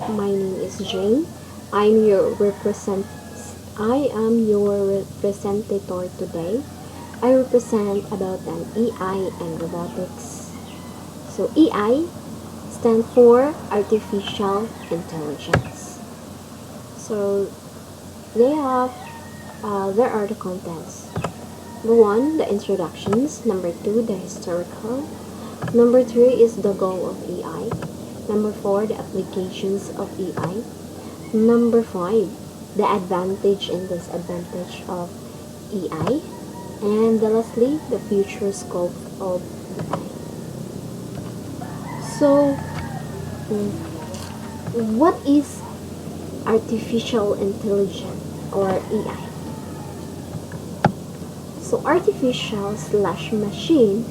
My name is Jane. I'm your represent. I am your representative today. I represent about an EI and robotics. So EI stands for artificial intelligence. So there are the contents. Number one, the introductions. Number two, the historical. Number three is the goal of AI. Number four, the applications of AI. Number five, the advantage and disadvantage of AI. And lastly, the future scope of AI. So, what is artificial intelligence or AI? So, artificial slash machine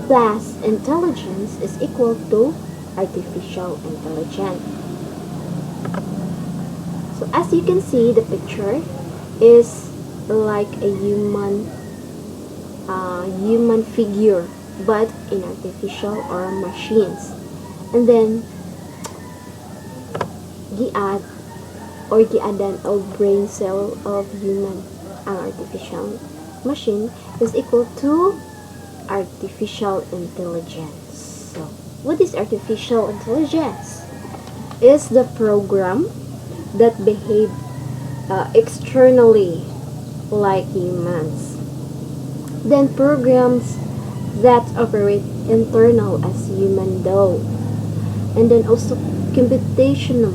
plus intelligence is equal to artificial intelligence. So as you can see, the picture is like a human figure, but in artificial or machines. And then giadan o brain cell of human ang artificial machine is equal to artificial intelligence. So, what is artificial intelligence? Is the program that behave externally like humans. Then programs that operate internal as human though. And then also computational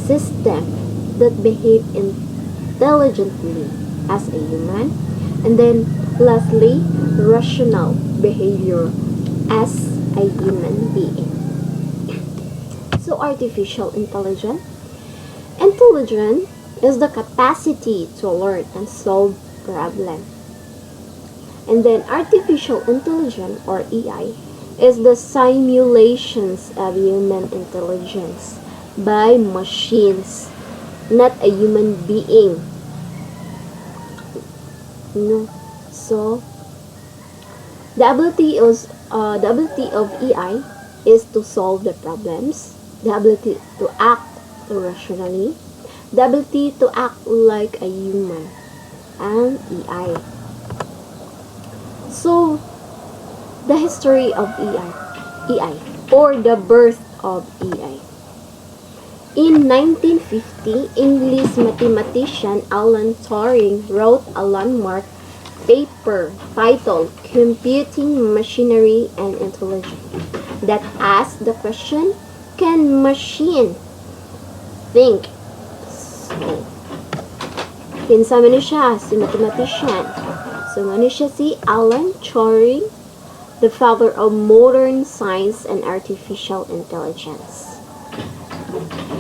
system that behave intelligently as a human. And then lastly, rational behavior as a human being. So artificial intelligence is the capacity to learn and solve problems. And then artificial intelligence or AI is the simulations of human intelligence by machines, not a human being. No. So the ability of AI is to solve the problems, the ability to act rationally, the ability to act like a human, and AI. So the history of AI or the birth of AI. In 1950, English mathematician Alan Turing wrote a landmark paper titled Computing Machinery and Intelligence that asked the question, can machine think? So, kinsa man siya, si mathematician. So, ano siya si Alan Turing, the father of modern science and artificial intelligence.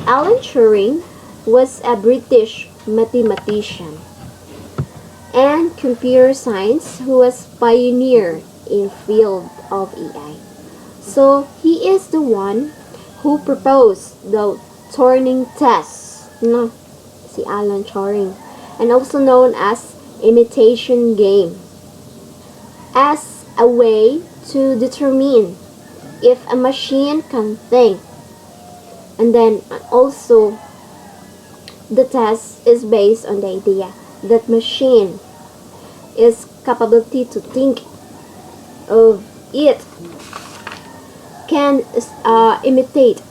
Alan Turing was a British mathematician and computer science who was pioneer in field of AI. So he is the one who proposed the Turing test, no, si Alan Turing, and also known as imitation game, as a way to determine if a machine can think. And then also the test is based on the idea that machine is capability to think of it can imitate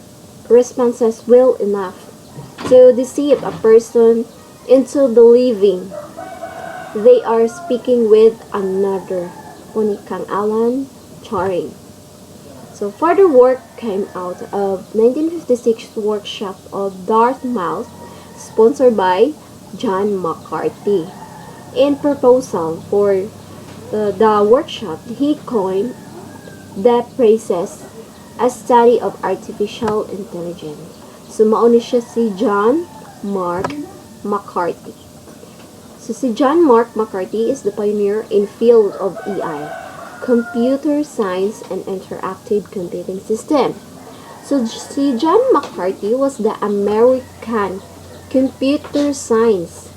responses well enough to deceive a person into believing they are speaking with another. Unikang Alan Turing. So further work came out of 1956 workshop of Dartmouth sponsored by John McCarthy. In proposal for the workshop, he coined the phrases a study of artificial intelligence. So mauna siya si John Mark McCarthy. So si John Mark McCarthy is the pioneer in field of AI, computer science and interactive computing system. So si John McCarthy was the American computer science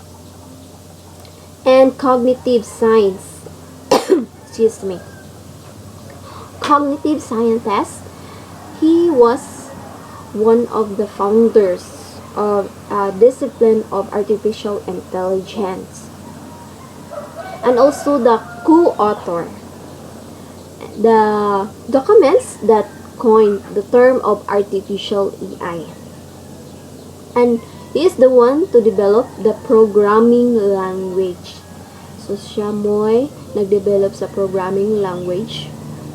and cognitive science excuse me cognitive scientist. He was one of the founders of a discipline of artificial intelligence, and also the co-author. The documents that coined the term of artificial AI. And he is the one to develop the programming language. So siya mo'y nag-develop sa programming language.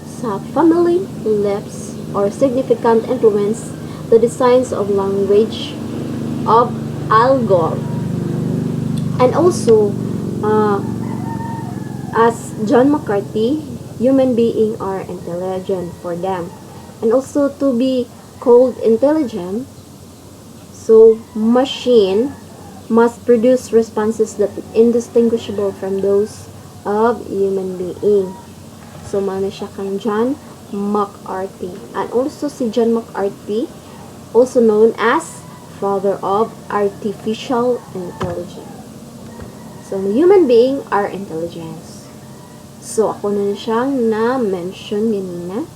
Sa family left or significant influence the designs of language of Al Gore. And also, as John McCarthy, human beings are intelligent for them. And also to be called intelligent, so machine must produce responses that indistinguishable from those of human being. So mano siya kang John McCarthy. And also si John McCarthy, also known as father of artificial intelligence. So human being are intelligence. So ako na siyang na-mention ganina.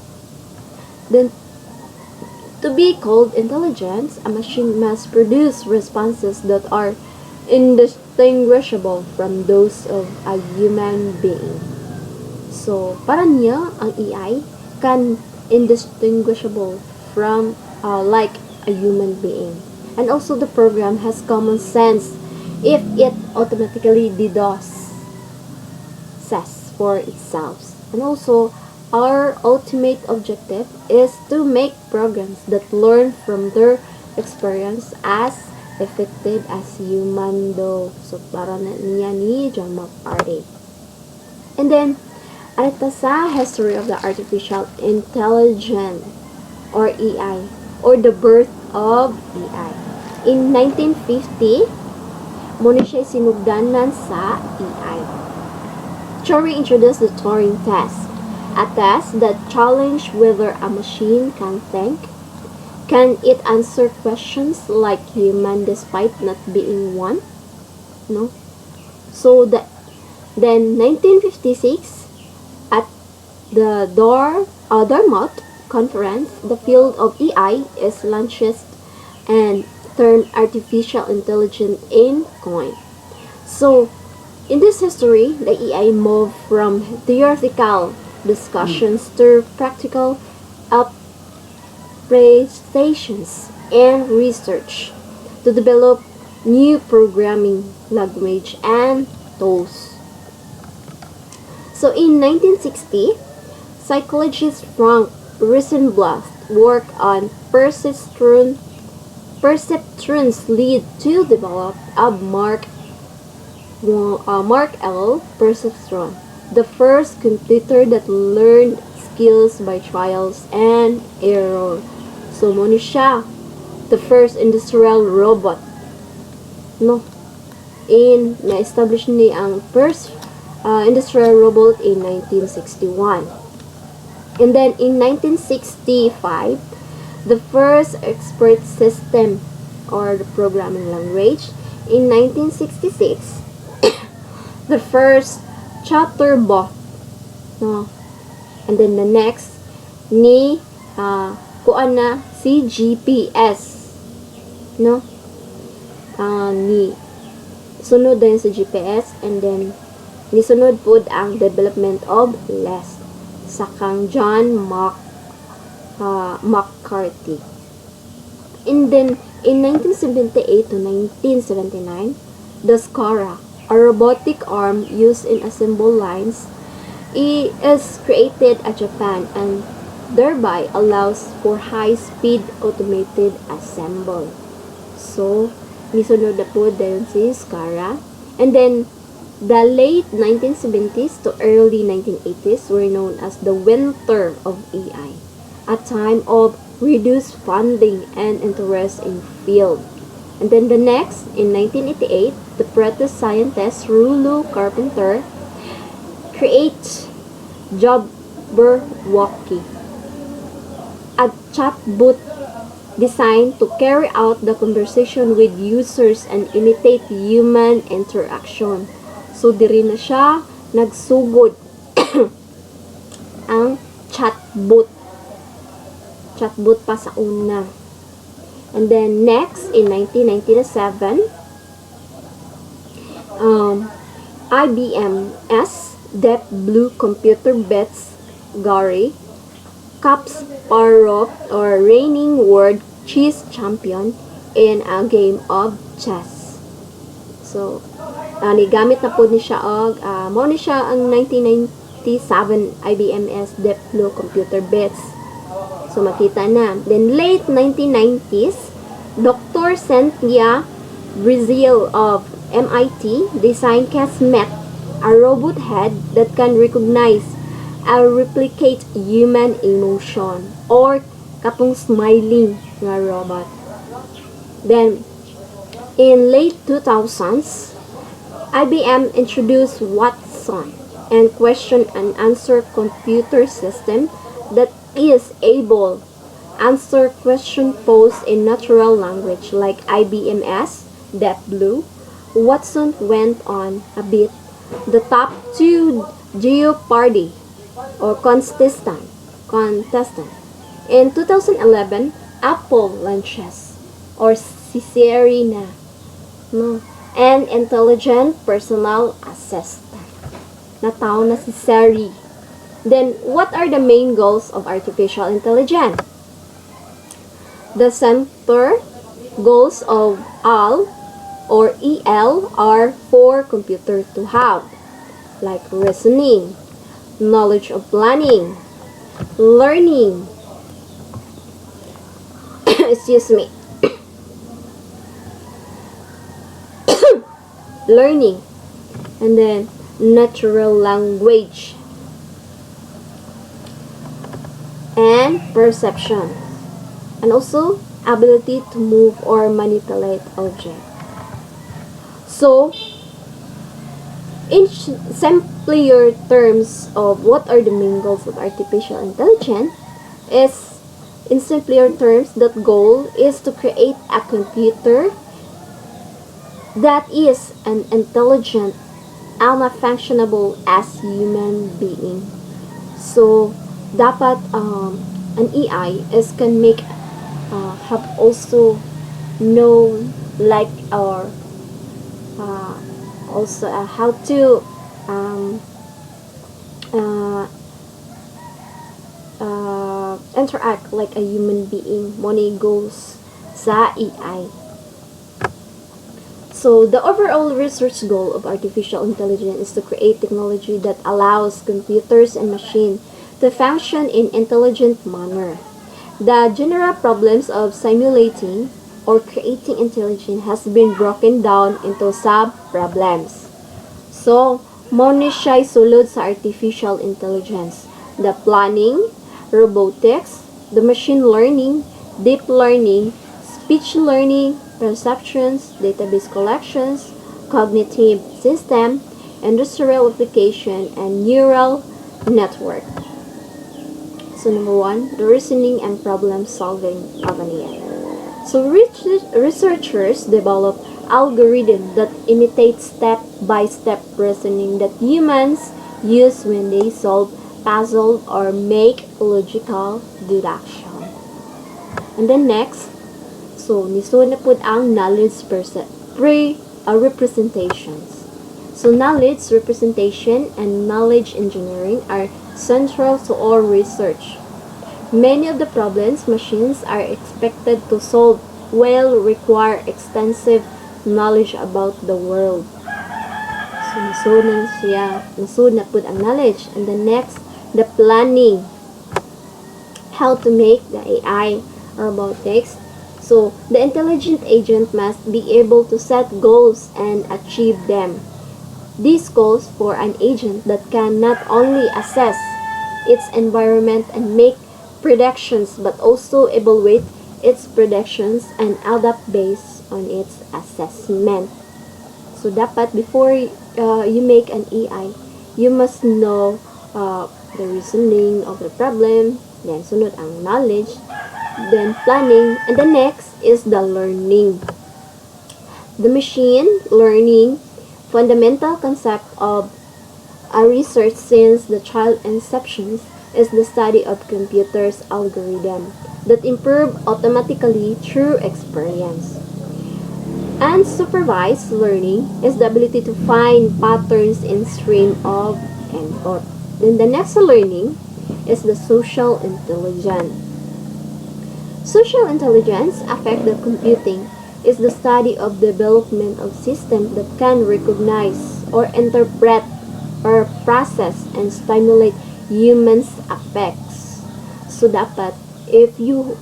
Then to be called intelligence, a machine must produce responses that are indistinguishable from those of a human being. So, para niya, ang AI can indistinguishable from like a human being. And also the program has common sense if it automatically deduces for itself. And also, our ultimate objective is to make programs that learn from their experience as effective as human do. So, para na niya ni John McCarthy. And then, ito sa history of the artificial intelligence or AI or the birth of AI. In 1950, muna siya sinugdanan sa AI. Turing introduced the Turing test, a test that challenged whether a machine can think. Can it answer questions like human despite not being one? No. So then 1956 at the Dartmouth conference, the field of AI is launched and termed artificial intelligence in coin. So in this history, the AI moved from theoretical discussions to practical applications and research to develop new programming language and tools. So in 1960, psychologist Frank Rosenblatt worked on perceptrons lead to develop a Mark L perceptron, the first computer that learned skills by trials and error. So muna siya, the first industrial robot. No, na-establish ni ang first industrial robot in 1961. And then in 1965, the first expert system or the programming language. In 1966, the first chatterbot. No? And then the next ni kuan na si GPS. No? Ni sunod din sa GPS, and then ni sunod pod ang development of LESS sa kang John McCarthy. And then in 1978 to 1979, the SCARA, a robotic arm used in assemble lines, is created at Japan and thereby allows for high-speed automated assembly. So, nisunod na po din si SCARA. And then, the late 1970s to early 1980s were known as the winter of AI, a time of reduced funding and interest in field. And then the next, in 1988, the British scientist Rulu Carpenter creates Jabberwocky, a chatbot designed to carry out the conversation with users and imitate human interaction. So, diri na siya nagsugod ang chatbot. Chatbot pa sa una. And then next, in 1997, IBM's Deep Blue computer beats Gary Kasparov, or reigning world chess champion, in a game of chess. So, nigamit na po ni siya og mao ni siya ang 1997 IBM's Deep Blue computer beats. So makita na. Then late 1990s, Dr. Cynthia Brazil of MIT designed Casmet, a robot head that can recognize and replicate human emotion, or katong smiling nga robot. Then in late 2000s, IBM introduced Watson, and question and answer computer system that is able answer question posed in natural language like IBM's Deep Blue. Watson went on a bit the top 2 Jeopardy or contestant. In 2011, Apple launches or Siri na, no, an intelligent personal assistant. Nataw na si Siri. Then, what are the main goals of artificial intelligence? The center goals of AL or EL are for computer to have, like reasoning, knowledge of planning, learning, excuse me, learning, and then natural language, and perception, and also ability to move or manipulate objects. So, in simpler terms of what are the main goals of artificial intelligence, is in simpler terms, that goal is to create a computer that is an intelligent and a functionable as human being. So, dapat an AI is can make have also known like or also how to interact like a human being. Money goes sa AI. So, the overall research goal of artificial intelligence is to create technology that allows computers and machines to function in intelligent manner. The general problems of simulating or creating intelligence has been broken down into sub-problems. So, mo ni siya'y sulod sa artificial intelligence: the planning, robotics, the machine learning, deep learning, speech learning, perceptions, database collections, cognitive system, industrial application, and neural network. So number 1, the reasoning and problem solving of an AI. So researchers develop algorithms that imitate step-by-step reasoning that humans use when they solve puzzles or make logical deduction. And then next, so nisod na pud ang knowledge representations. So knowledge representation and knowledge engineering are central to all research. Many of the problems machines are expected to solve will require extensive knowledge about the world. So nasud na pud ang knowledge. And the next, the planning, how to make the AI robotics. So, the intelligent agent must be able to set goals and achieve them. These goals for an agent that can not only assess its environment and make predictions but also evaluate its predictions and adapt based on its assessment. So, dapat before you make an AI, you must know the reasoning of the problem, then sunod ang knowledge, then planning, and the next is the learning. The machine learning fundamental concept of a research since the child inception is the study of computers algorithm that improve automatically through experience. Unsupervised learning is the ability to find patterns in stream of input. Then the next learning is the social intelligence. Social intelligence affect the computing is the study of development of systems that can recognize or interpret or process and stimulate humans' affects. So dapat if you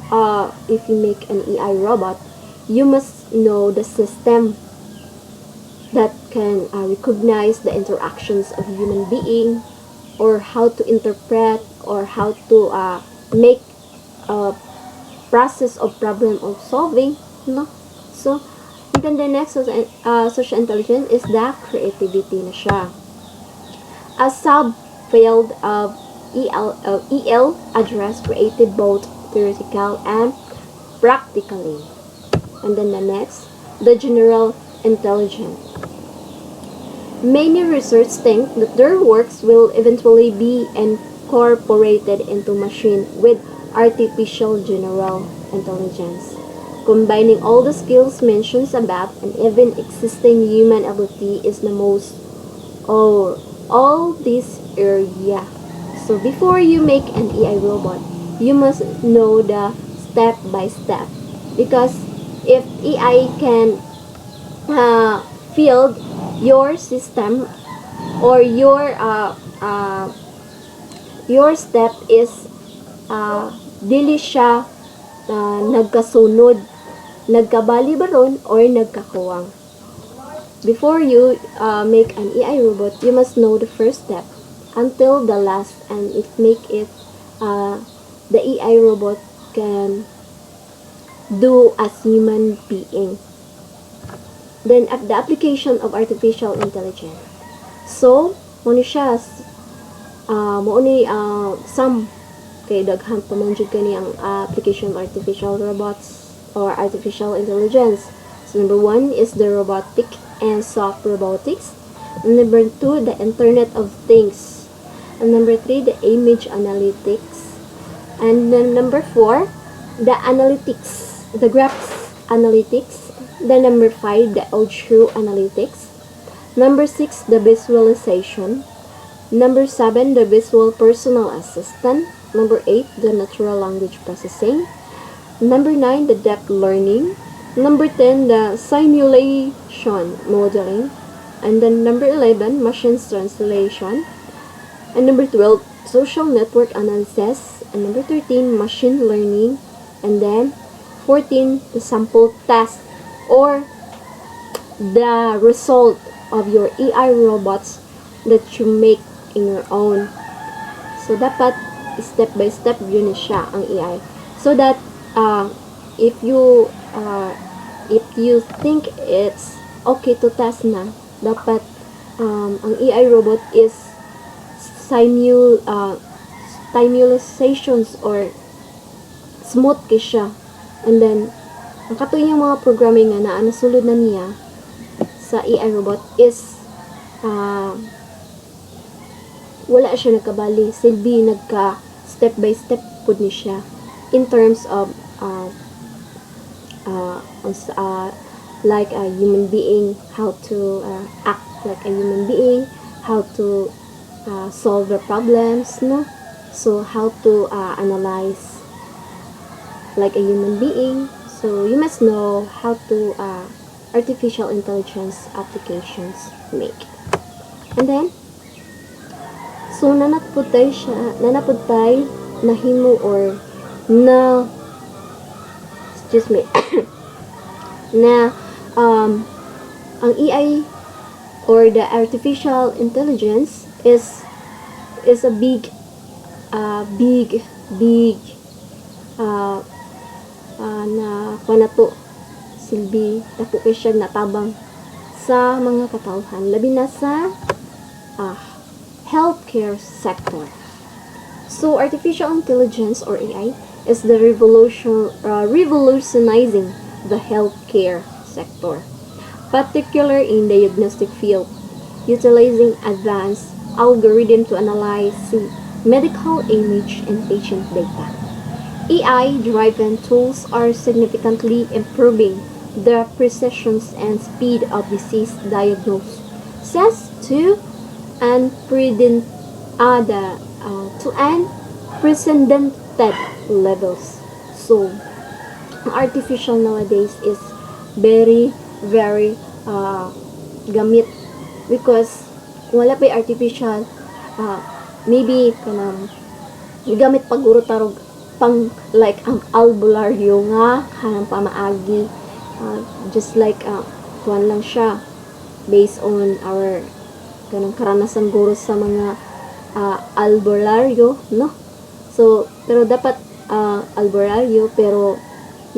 make an AI robot, you must know the system that can recognize the interactions of human being, or how to interpret, or how to make a process of problem of solving, no? So, then the next social intelligence is the creativity na siya. A subfield of EL address creative both theoretical and practically. And then the next, the general intelligence. Many researchers think that their works will eventually be incorporated into machine with artificial general intelligence, combining all the skills mentioned above and even existing human ability is the most all this area. So before you make an AI robot, you must know the step by step, because if AI can field your system, or your step is dili siya nagkasunod, nagkabali ba ron or nagkakuwang. Before you make an AI robot, you must know the first step until the last, and it make it the AI robot can do as human being. Then at the application of artificial intelligence. So, mo siya mo ni some kay daghan pa man jud kani ang application of artificial robots or artificial intelligence. So number 1 is the robotic and soft robotics. And number 2, the Internet of Things. And number 3, the image analytics. And then number 4, the analytics, the graphs analytics. Then number 5, the audio analytics. Number 6, the visualization. Number 7, the visual personal assistant. Number 8, the natural language processing. Number 9, the depth learning. Number 10, the simulation modeling. And then number 11, machine translation. And number 12, social network analysis. And number 13, machine learning. And then 14, the sample test, or the result of your AI robots that you make in your own. So dapat step by step yun siya ang AI, so that if you think it's okay to test na, dapat ang AI robot is simulations or smooth kay siya. And then ang katuig yung mga programming nga naa nasulod na niya sa AI robot is wala siya nagkabali, silbi nagka step by step pud ni siya in terms of like a human being, how to act like a human being, how to solve the problems, no? So how to analyze like a human being. So you must know how to artificial intelligence applications make. And then so nanaputay nahimo or na excuse me na ang AI or the artificial intelligence is a big na kwanato silbi dako kay siya natabang sa mga katawhan, labi na sa healthcare sector. So artificial intelligence or AI is the revolutionizing the healthcare sector, particularly in the diagnostic field, utilizing advanced algorithm to analyze medical image and patient data. AI-driven tools are significantly improving the precision and speed of disease diagnosis to unprecedented, to unprecedented levels. So, artificial nowadays is very gamit because kung wala pa artificial, maybe kanang gamit paguro tarog pang like ang albularyo nga kanang pamaagi, just like kuan lang siya based on our kanang karanasan guro sa mga albularyo, no? So pero dapat albularyo, pero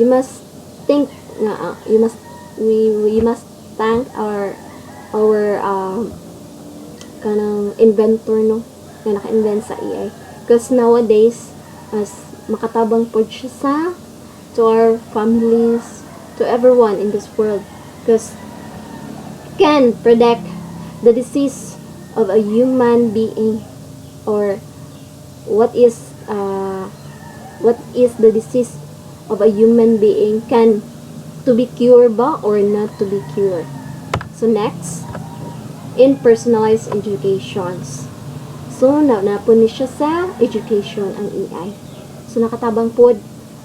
you must think nga we must thank our kanang inventor, no, na naka-invent sa AI, because nowadays as makatabang po siya to our families, to everyone in this world, because can predict the disease of a human being, or what is the disease of a human being, can to be cured ba or not to be cured. So next, in personalized educations. So napun ni siya sa education ang AI. So nakatabang pod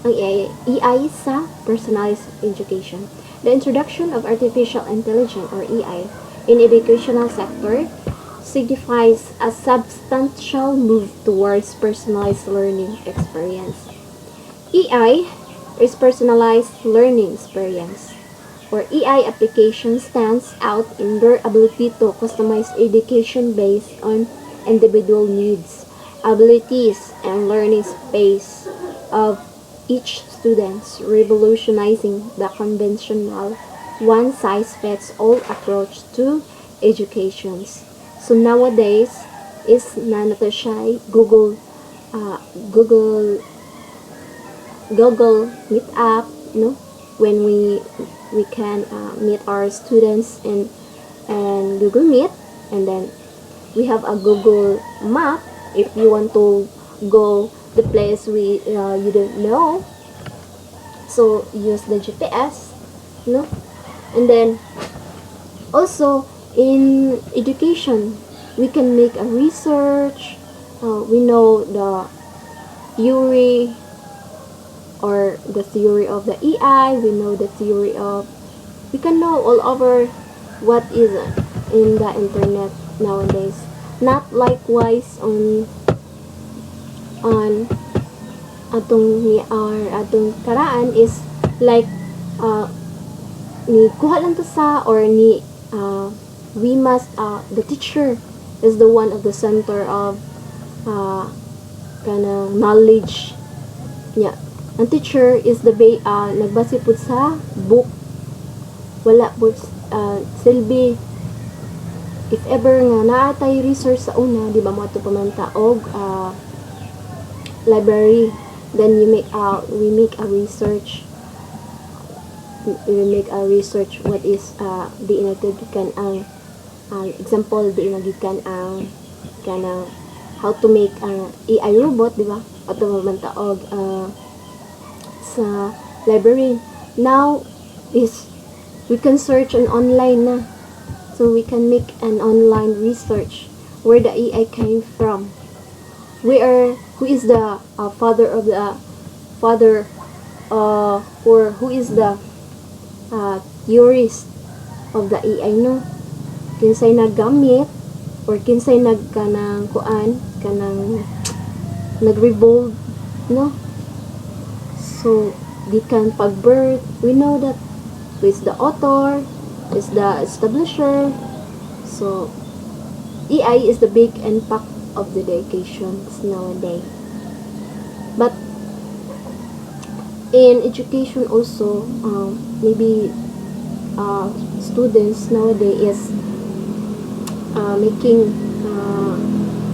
ang AI sa personalized education. The introduction of artificial intelligence or AI in educational sector signifies a substantial move towards personalized learning experience. AI is personalized learning experience, or AI application stands out in their ability to customize education based on individual needs, abilities, and learning space of each student, revolutionizing the conventional one-size-fits-all approach to educations. So nowadays is nato siya Google Meet up, no, when we can meet our students and Google Meet, and then we have a Google map if you want to go the place you don't know, so use the GPS, no. And then also in education we can make a research, we know the theory or the theory of the AI, we know the theory of, we can know all over what is in the internet nowadays. Not likewise on atong karaan is like ni kuha lang to sa, or ni we must the teacher is the one of the center of kanang knowledge niya. Ang teacher is the nagbase pud sa book, wala pud silbi if ever nga naatay research sa una, di ba mo ato pamanta og library, then we make a research what is di inagikan ang example, di inagikan ang kana how to make AI robot, di ba, ato pamanta og sa library. Now is we can search on online na, so we can make an online research where the AI came from, who is the father of the father, or who is the theorist of the AI, no, kinsay naggamit or kinsay kanang nag-revolve, no. So they can pag-birth, we know that who is the author, is the establisher. So AI is the big impact of the educations nowadays. But in education also, maybe students nowadays is making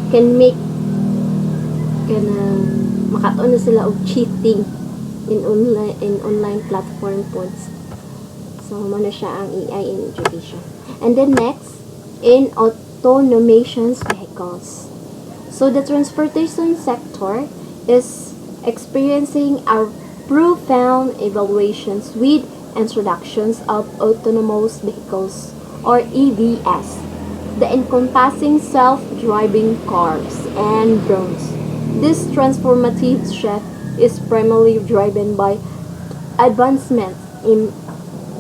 can make makataon na sila og cheating in online platform pods. So mano siya ang AI in education. And then next, in autonomous vehicles. So the transportation sector is experiencing a profound evaluations with introductions of autonomous vehicles or EVs, the encompassing self-driving cars and drones. This transformative shift is primarily driven by advancements in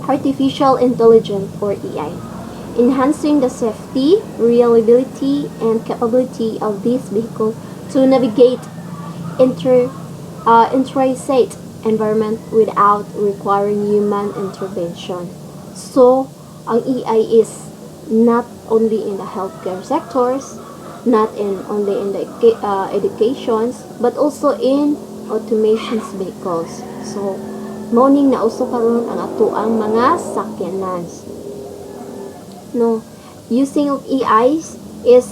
artificial intelligence or AI, enhancing the safety, reliability, and capability of this vehicle to navigate inter, intrastate environment without requiring human intervention. So, ang AI is not only in the healthcare sectors, not in only in the educations, but also in automations vehicles. So, morning na uso karon ang ato ang mga sakyanan. No, using of AIs is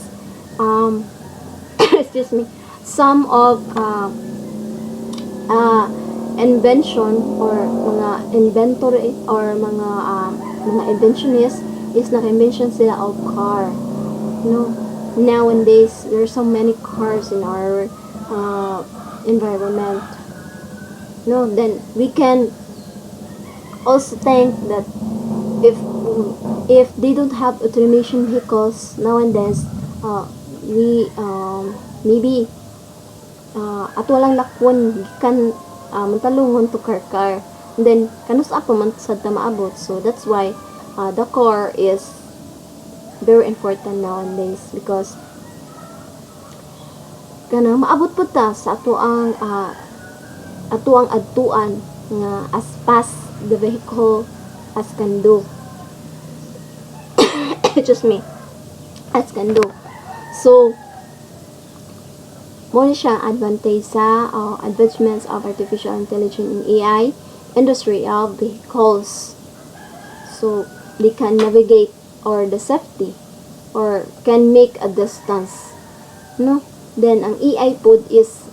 excuse me, some of invention or mga inventory or mga inventionists is naka-invention sila of car. No, nowadays there's so many cars in our environment. No, then we can also think that if if they don't have automation vehicles nowadays, we maybe ato lang lakwon gikan mantalungon to car and then kanus ako man sad na maabot. So that's why the car is very important nowadays because kana maabot po ta sa ato ang adtuan nga as fast the vehicle as can do. Just me as can do. So mo siya advantage sa advancements of artificial intelligence in AI industry of vehicles. So they can navigate or the safety or can make a distance. No? Then ang AI pod is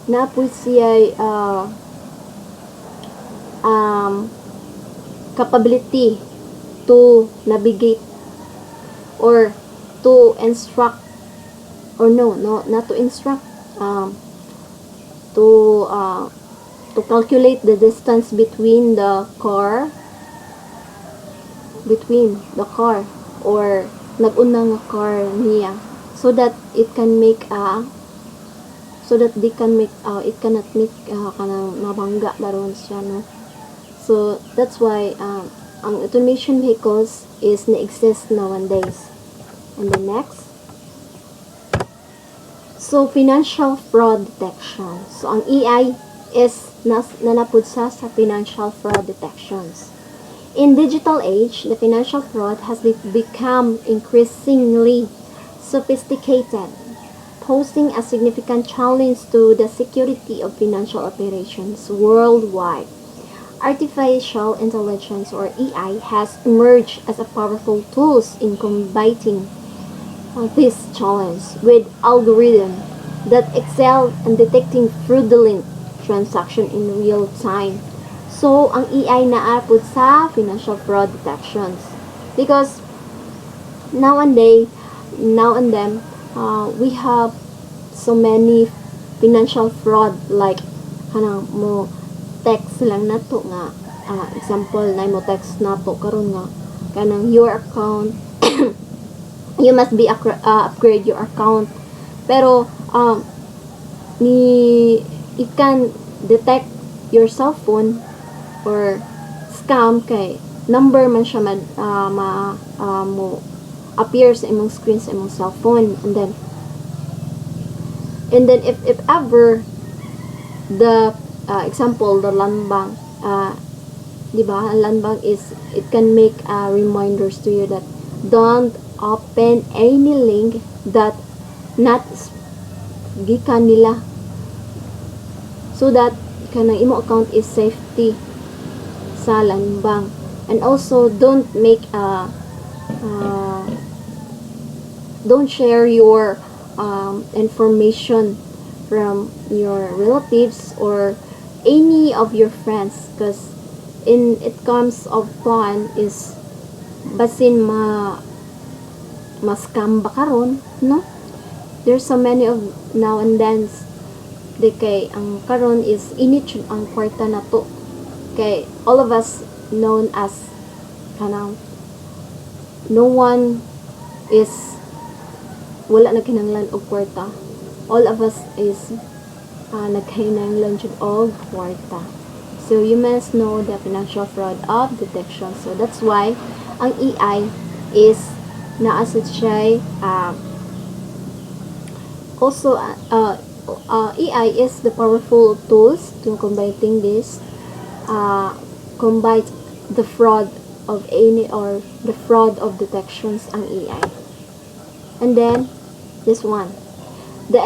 na po siya capability to navigate or to instruct or not to instruct to calculate the distance between the car or nag-una nga car niya so that it can make it cannot make kanang mabangga baron siya, no? So that's why ang automation vehicles is na-exist nowadays. And the next, so financial fraud detection. So ang AI is nanapod sa financial fraud detections. In digital age, the financial fraud has become increasingly sophisticated, posing a significant challenge to the security of financial operations worldwide. Artificial intelligence or AI has emerged as a powerful tool in combating this challenge with algorithms that excel in detecting fraudulent transactions in real time. So, ang AI naapod sa financial fraud detections because now and then we have so many financial fraud like kanang mo text lang nato nga example na mo text nato karon nga kanang your account you must be upgrade your account pero it can detect your cell phone or scam kay number man siya mo appear sa imong screen sa imong cell phone and then if ever the example the land bank di ba ang land bank is it can make reminders to you that don't open any link that not gikan nila so that kanang imo account is safety sa land bank. And also don't share your information from your relatives or any of your friends because it comes of fun is basin scam ba karon, no? There's so many of now and then Di kay ang karon is init jud ang kwarta nato. Kay all of us known as kanang no one is wala na kinahanglan og kwarta. All of us is nagkinahanglan jud og kwarta. So you must know the financial fraud of detection. So that's why ang AI is naasad siya also AI is the powerful tools to combating this combat the fraud of any or the fraud of detections ang AI. And then this one, the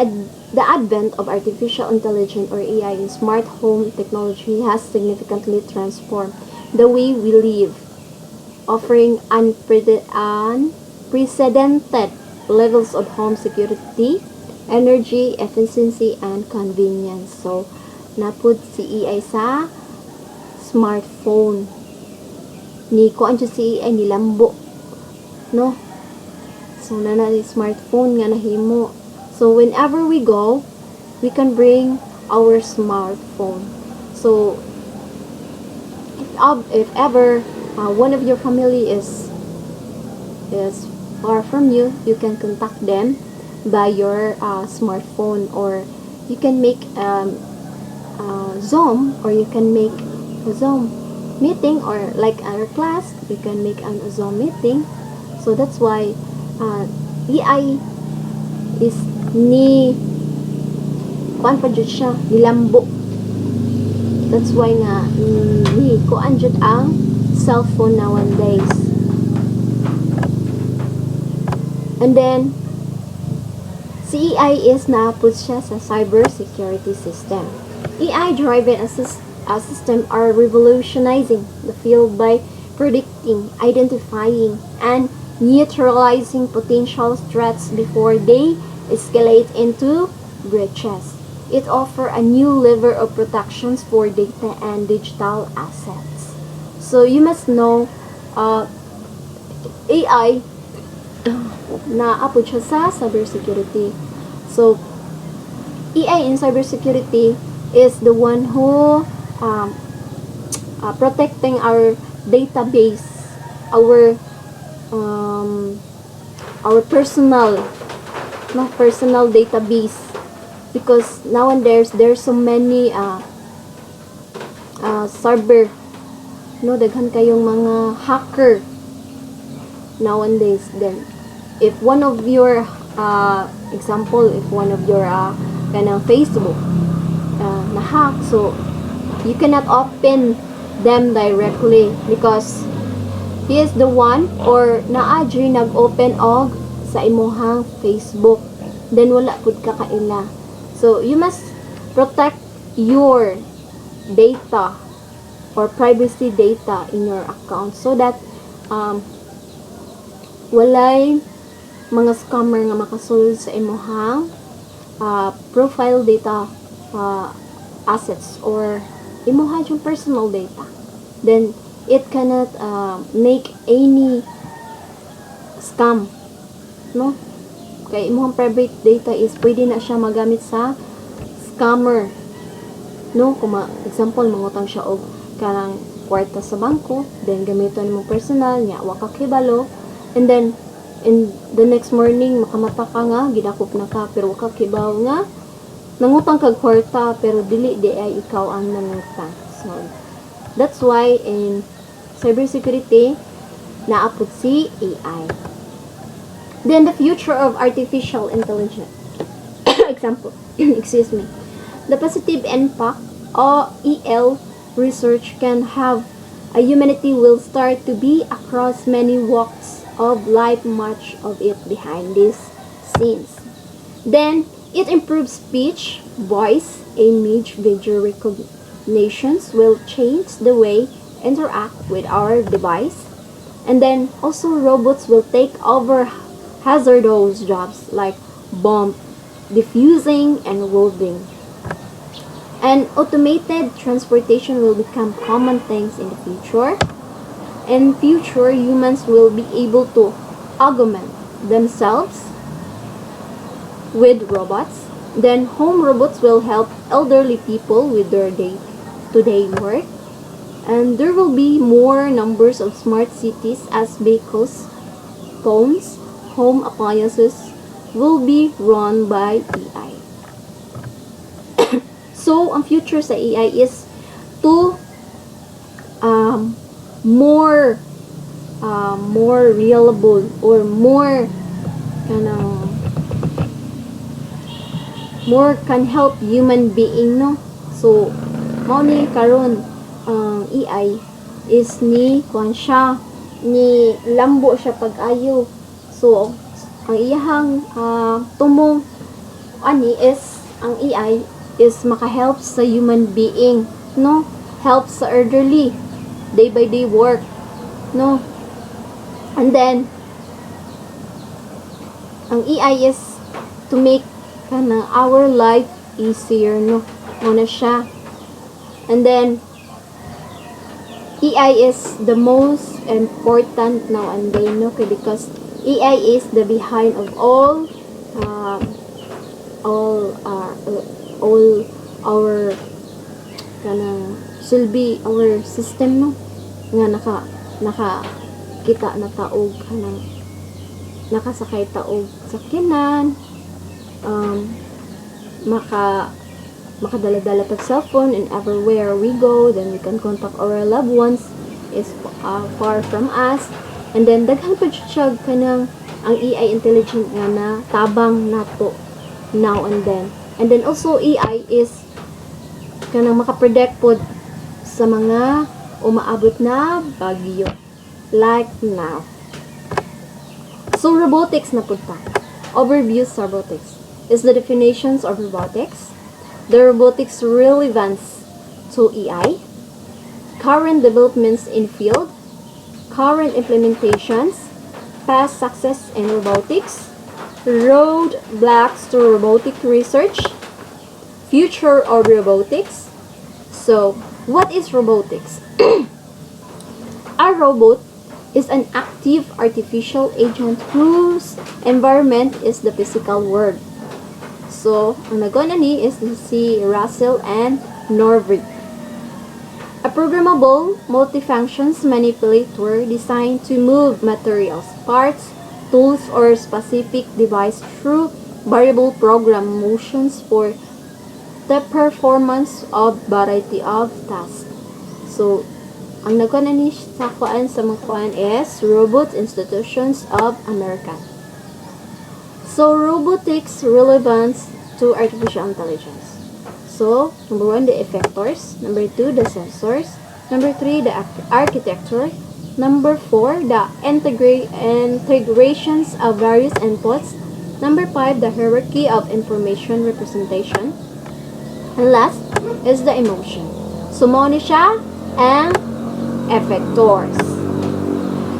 advent of artificial intelligence or AI in smart home technology has significantly transformed the way we live, offering unprecedented levels of home security, energy efficiency, and convenience. So napud si AI sa smartphone ni ko anjo si AI nilambo, no? So na smartphone nga nahimo. So whenever we go, we can bring our smartphone. So if ever one of your family is far from you, you can contact them by your smartphone, or you can make Zoom, or you can make a Zoom meeting, or like our class, we can make a Zoom meeting. So that's why AI is ni kuan pa jud siya nilambo. That's why nga ni kuan jud ang cellphone nowadays. And then si AI is naapod siya sa cyber security system. AI driven system are revolutionizing the field by predicting, identifying, and neutralizing potential threats before they escalate into breaches. It offers a new level of protections for data and digital assets. So you must know AI na apod siya sa cybersecurity. So AI in cybersecurity is the one who protecting our database, our personal database, because nowadays there's so many cyber, no, daghan kayong mga hacker nowadays. Then if one of your example, if one of your kanang Facebook na hack, so you cannot open them directly because he is the one or naadri nag-open og sa imuhang Facebook, then wala pud ka kaila. So you must protect your data or privacy data in your account so that walay mga scammer nga makasulod sa imuhang profile data assets or imuha yung personal data. Then it cannot make any scam, no? Kay imuhang private data is pwede na siya magamit sa scammer, no? Kung example mangutang siya og kanang kwarta sa bangko, then gamiton mo personal nya wa ka kibalo, and then in the next morning makamata ka nga gidakop na ka pero wa ka kibaw nga nangutang kag kwarta pero dili di ay ikaw ang nangutang. So that's why in cybersecurity naapod si AI. Then the future of artificial intelligence. Example, excuse me. The positive impact of EL research can have a humanity will start to be across many walks of life, much of it behind these scenes. Then it improves speech, voice, image, video recognitions will change the way interact with our device. And then also robots will take over hazardous jobs like bomb diffusing and welding. And automated transportation will become common things in the future. In future, humans will be able to augment themselves with robots, Then home robots will help elderly people with their day-to-day work. And there will be more numbers of smart cities as vehicles, phones, home appliances will be run by AI. So, ang future sa AI is to more reliable or more can help human being, no? So mao ni karon ang AI is ni kuan siya ni lambo siya pag-ayo. So ang iyahang tumong ani is ang AI is maka-help sa human being, no? Help sa elderly day by day work, no? And then ang AI is to make our life easier, no? Muna siya. And then AI is the most important now and then, no? Because AI is the behind of all our silbi our system, no? Nga naka kita na taog kanang nakasakay taog sakyanan, makadala-dala tag cellphone and everywhere we go, then we can contact our loved ones is far from us. And then daghan pa siya kanang ang AI intelligent nga na tabang nato now and then. And then also AI is kanang makapredict pod sa mga umaabot na bagyo like now. So robotics na pud ta. Overview sa robotics is the definitions of robotics, the robotics relevance to AI, current developments in field, current implementations, past success in robotics, roadblocks to robotic research, future of robotics. So, what is robotics? A robot is an active artificial agent whose environment is the physical world. So, ang nagona ni is si Russell and Norvig. A programmable, multifunctions manipulator designed to move materials, parts, tools, or specific device through variable program motions for the performance of variety of tasks. So, ang nagkuhan ni sa kuan sa mga kuan is Robots Institutions of America. So, robotics relevance to artificial intelligence. So, number 1, the effectors. Number 2, the sensors. Number 3, the architecture. Number 4, the integrations of various inputs. Number 5, the hierarchy of information representation. And last is the emotion. So, mo ni siya ang effectors.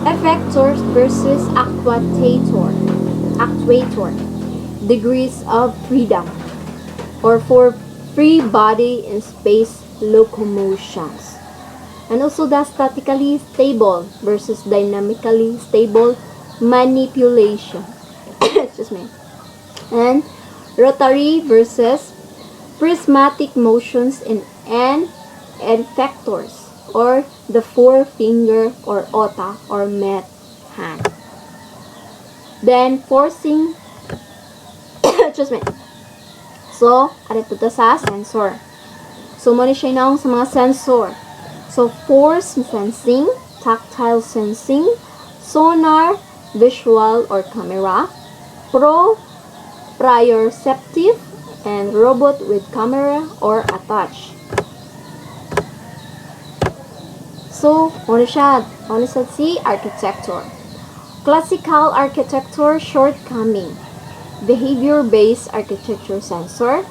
Effectors versus actuator. Degrees of freedom or for free body in space locomotions. And also the statically stable versus dynamically stable manipulation. Excuse me. And rotary versus prismatic motions in effectors or the forefinger or ota or met hand. Then forcing excuse me. So, arito to sa sensor. So, muna siya na sa mga sensor. So, force sensing, tactile sensing, sonar, visual or camera, proprioceptive, and robot with camera or attached. So, muna siya si architecture. Classical architecture shortcoming. Behavior-based architecture sensor.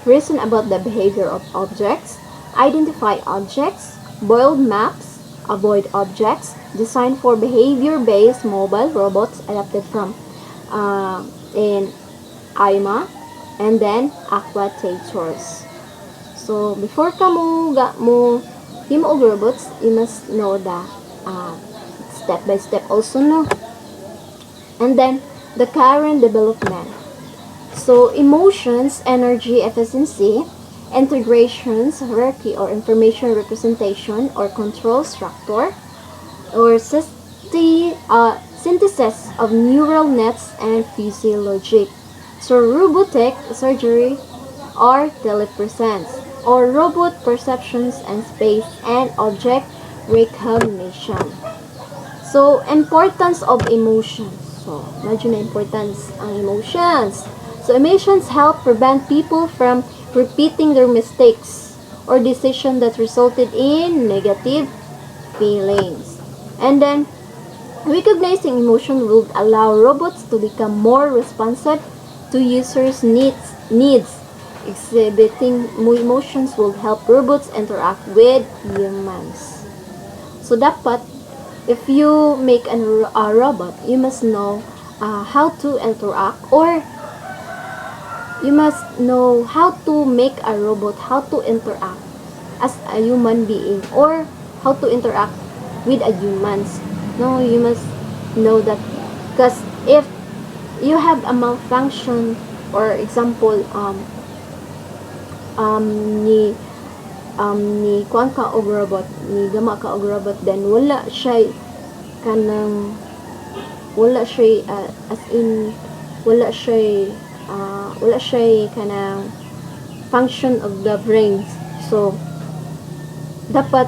Reason about the behavior of objects. Identify objects. Boiled maps. Avoid objects. Designed for behavior-based mobile robots adapted from in IMA. And then, aquatators. So, before ka mo og robots, you must know the step by step also, no? And then, the current development. So emotions, energy efficiency, integrations, hierarchy or information representation or control structure, or synthesis of neural nets and physiologic. So robotic surgery or telepresence, or robot perceptions and space and object recognition. So, importance of emotions. So, medyo na importance ang emotions. So, emotions help prevent people from repeating their mistakes or decision that resulted in negative feelings. And then, recognizing emotion will allow robots to become more responsive to users' needs. Exhibiting emotions will help robots interact with humans. So, dapat if you make a robot, you must know how to interact, or you must know how to make a robot, how to interact as a human being, or how to interact with a humans. No, you must know that, because if you have a malfunction, or example, ni kuan ka og robot, ni gama ka og robot, then wala siya kanang as in wala siya kanang function of the brains. So dapat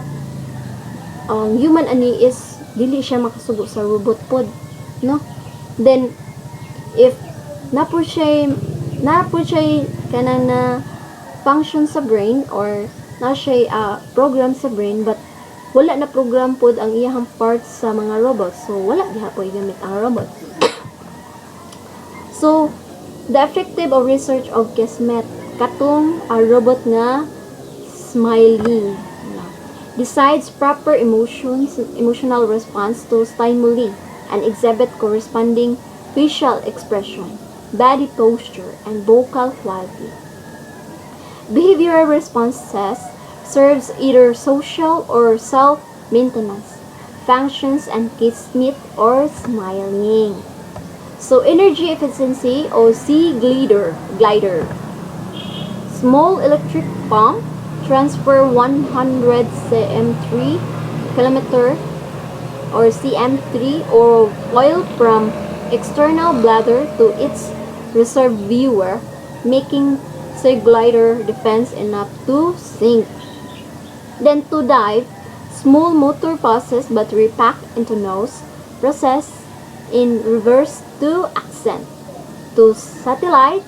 ang human ani is dili siya makasugo sa robot pod, no? Then if napo siya kanang na function sa brain, or na siya program sa brain, but wala na program pod ang iyang parts sa mga robots, so wala gihapon gamit ang robot. So the effective of research of Kismet katong a robot nga smiling decides proper emotional response to stimuli and exhibit corresponding facial expression, body posture, and vocal quality. Behavioral responses serves either social or self-maintenance functions and Kismet or smiling. So energy efficiency o sea glider. Small electric pump transfer 100 kilometer or cm3 or oil from external bladder to its reservoir, making sea glider defense enough to sink. Then to dive, small motor passes battery pack into nose, process in reverse to ascent, to satellite,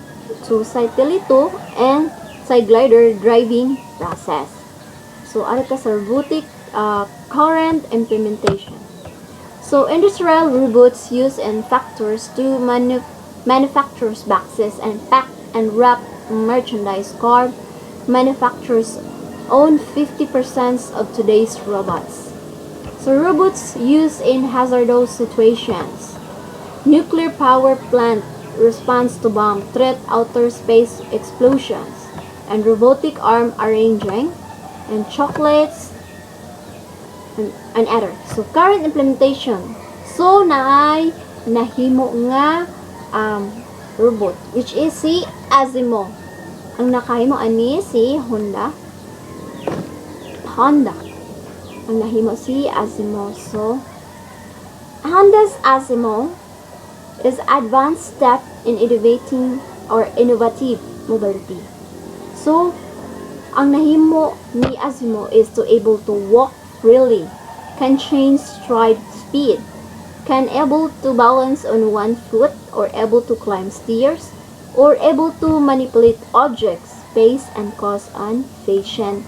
and side glider driving process. So, ano ta sa robotic current implementation. So, industrial robots use in factories to manufacture boxes and pack and wrap merchandise. Car manufacturers own 50% of today's robots. So, robots used in hazardous situations. Nuclear power plant response to bomb threat, outer space explosions, and robotic arm arranging, and chocolates, and other. So, current implementation. So, naay nahimo nga robot, which is si Asimo. Ang nakahimo ani si Honda. Ang nahimo si Asimo. So, Honda's Asimo is advanced step in innovative mobility. So, ang nahimo ni Asimo is to able to walk freely, can change stride speed, can able to balance on one foot, or able to climb stairs, or able to manipulate objects, space, and cause fashion.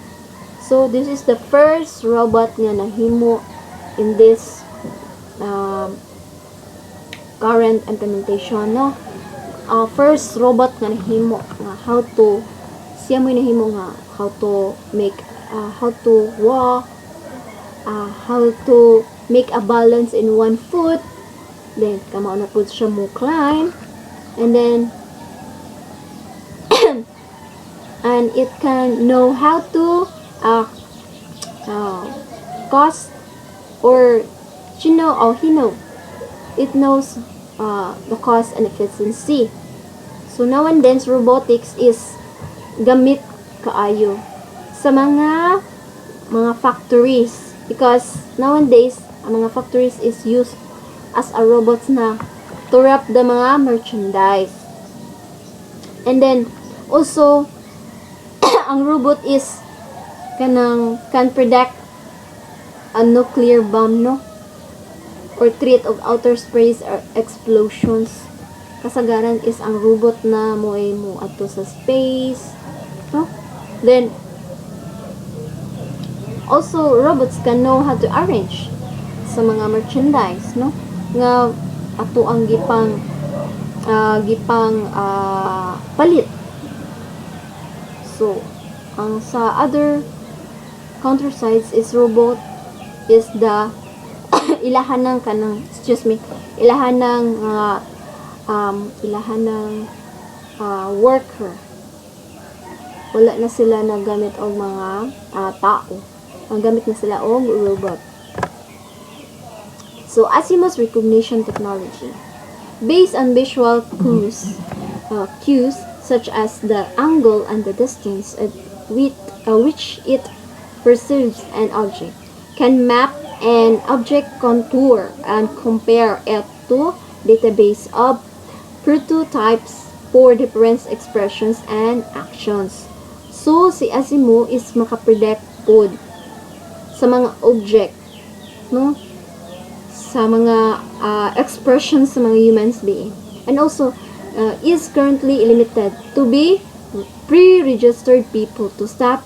So, this is the first robot nga nahimo in this current implementation, no? First robot nga nahimo nga how to nahimo nga how to make how to walk, how to make a balance in one foot, then kamao na pud siya mo climb, and then and it can know how to cost, or he knows the cost and efficiency. So nowadays robotics is gamit kaayo sa mga factories, because nowadays ang mga factories is used as a robots na to wrap the mga merchandise. And then also ang robot is can predict a nuclear bomb, no, or threat of outer space or explosions. Kasagaran is ang robot na mo ato sa space, no. Then also robots can know how to arrange sa mga merchandise, no, nga ato ang gipang palit. So ang sa other countersides is robot is the ilahan ng worker. Wala na sila nagamit og mga tao. Ang gamit na sila og robot. So Asimov's recognition technology, based on visual cues such as the angle and the distance at which it perceives an object, can map an object contour and compare it to database of prototypes for different expressions and actions. So si Asimov is makapredict pod sa mga object, no, sa mga expressions sa mga humans being, and also is currently limited to be pre-registered people to stop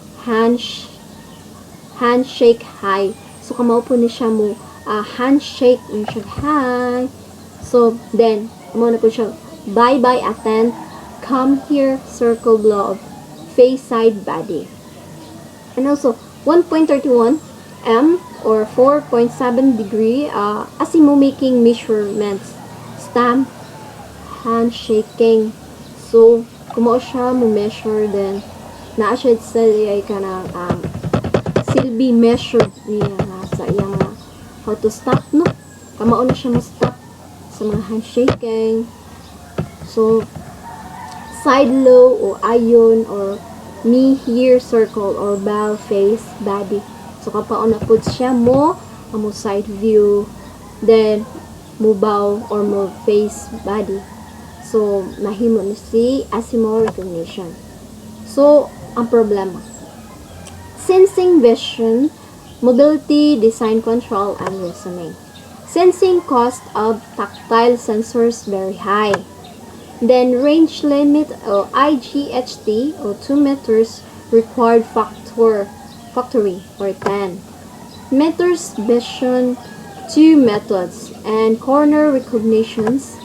handshake high. So kamao po ni siya mo handshake ni siya high. So then mo na po siya bye bye attend, come here, circle blow, face side body. And also 1.31 m or 4.7 degree Asimov making measurements, stamp, handshaking. So kumao siya mo measure, then naa siya sa ay kanang silbi measured niya sa iyang how to stop, no, kamao na siya mo stop sa mga handshaking. So side low o ion or knee here circle or bow face body. So kapao na pud siya mo side view, then mo bow or mo face body. So mahimo ni si Asimov recognition. So ang problema, sensing, vision, mobility, design, control, and reasoning. Sensing cost of tactile sensors very high. Then range limit o IGHT o 2 meters required factory or 10 meters vision, 2 methods, and corner recognitions,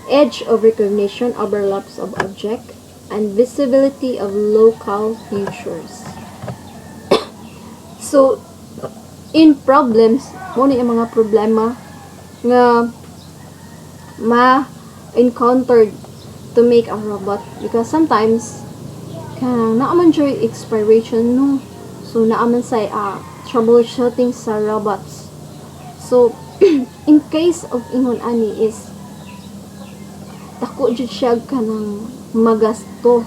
edge of recognition, overlaps of object, and visibility of local features. So in problems mo ni ang mga problema nga encountered to make a robot, because sometimes kanang naaman siya expiration, no, so naaman sa troubleshooting sa robots. So in case of ingon ani is dako jud siya kanang magasto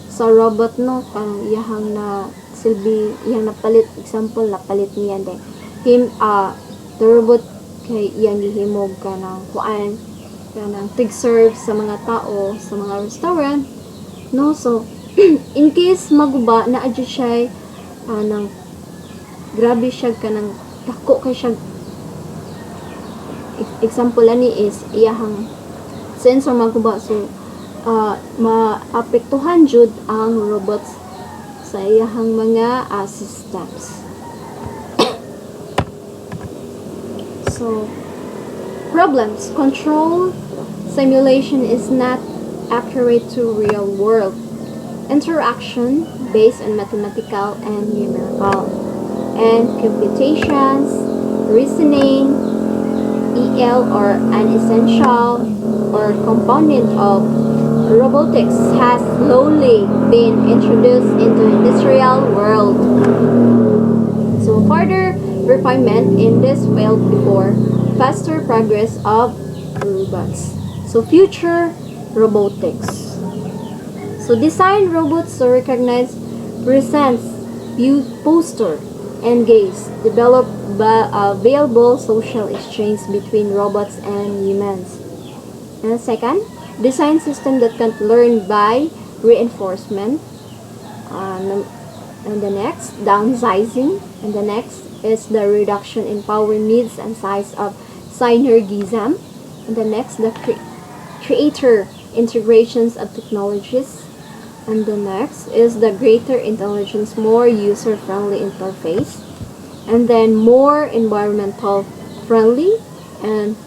sa robot, no, kanang iyahang na silbi, iyang napalit, example napalit niya then the robot kay iyang gihimog kanang kuan kanang tig-serve sa mga tao sa mga restaurant, no. So in case maguba na adyo siya nang grabe siya kanang dako kay siya, example ani is iyahang sensor maguba, so maapektuhan jud ang robots sa iyahang mga systems. So problems, control simulation is not accurate to real world interaction based on mathematical and numerical, and computations, reasoning, EL or an essential or component of robotics has slowly been introduced into industrial world. So further refinement in this field before faster progress of robots. So future Robotics. So design robots to recognize presence, view, posture, and gaze. Develop available social exchange between robots and humans. And second, design system that can learn by reinforcement. And the next, downsizing. And the next is the reduction in power needs and size of synergism. And the next, the creator integrations of technologies. And the next is the greater intelligence, more user-friendly interface. And then more environmental friendly, and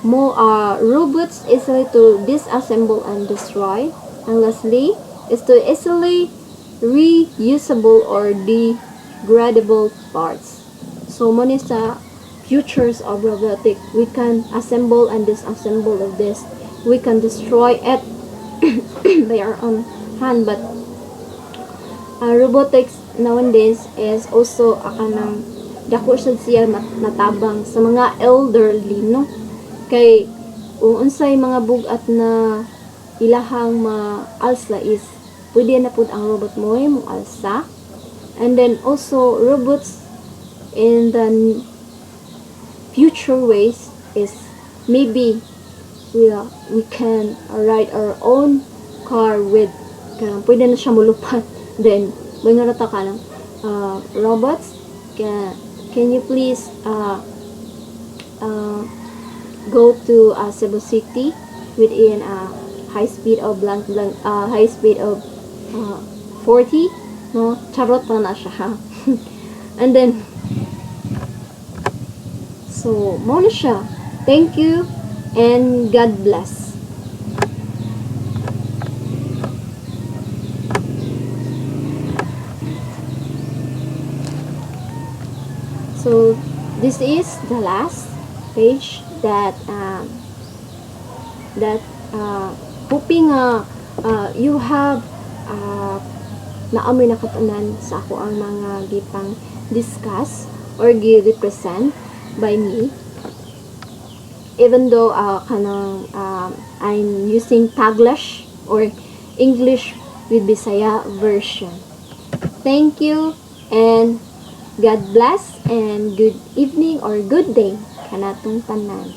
more robots easily to disassemble and destroy. And lastly is to easily reusable or degradable parts. So many sa futures of robotic, we can assemble and disassemble of this. We can destroy it by our own hand, but robotics nowadays is also kanang dako sad siya natabang sa mga elderly, no? Kay kung unsay mga bugat na ilahang maalsa is pwede na pud ang robot mo alsa. And then also robots in the future ways is maybe we can ride our own car with pwede na siya mulupat. Then mga rata ka ng robots, can you please go to Cebu City within high speed of high speed of 40, no? Charot pa na siya. And then so mo na siya. Thank you and God bless. So this is the last page that hoping you have naamoy nakatanan sa ako ang mga gipang discuss or gi-represent by me, even though I'm using Taglish or English with Bisaya version. Thank you and God bless and good evening or good day kanatong tanan.